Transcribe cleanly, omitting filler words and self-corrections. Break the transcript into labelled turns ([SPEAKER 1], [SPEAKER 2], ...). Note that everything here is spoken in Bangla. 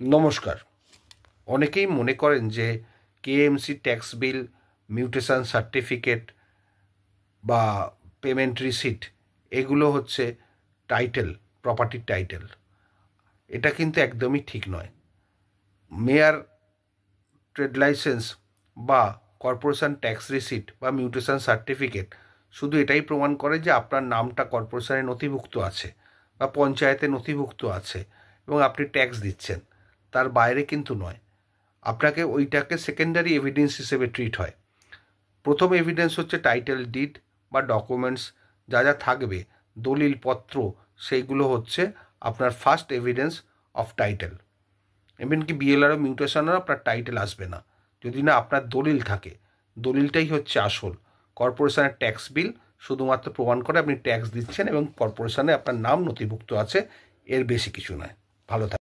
[SPEAKER 1] নমস্কার। অনেকেই মনে করেন যে কেএমসি ট্যাক্স বিল, মিউটেশন সার্টিফিকেট বা পেমেন্ট রিসিট এগুলো হচ্ছে টাইটেল, প্রপার্টির টাইটেল। এটা কিন্তু একদমই ঠিক নয়। মেয়ার ট্রেড লাইসেন্স বা কর্পোরেশন ট্যাক্স রিসিট বা মিউটেশন সার্টিফিকেট শুধু এটাই প্রমাণ করে যে আপনার নামটা কর্পোরেশনে নথিভুক্ত আছে বা পঞ্চায়েতে নথিভুক্ত আছে এবং আপনি ট্যাক্স দিচ্ছেন, তার বাইরে কিন্তু নয়। আপনাকে ওইটাকে সেকেন্ডারি এভিডেন্স হিসেবে ট্রিট হয়। প্রথম এভিডেন্স হচ্ছে টাইটেল ডিড বা ডকুমেন্টস যা যা থাকবে, দলিলপত্র, সেইগুলো হচ্ছে আপনার ফার্স্ট এভিডেন্স অফ টাইটেল। এমনকি বিএলআরও মিউটেশনেরও আপনার টাইটেল আসবে না যদি না আপনার দলিল থাকে। দলিলটাই হচ্ছে আসল। কর্পোরেশনের ট্যাক্স বিল শুধুমাত্র প্রমাণ করে আপনি ট্যাক্স দিচ্ছেন এবং কর্পোরেশনে আপনার নাম নথিভুক্ত আছে, এর বেশি কিছু নয়। ভালো থাকবেন।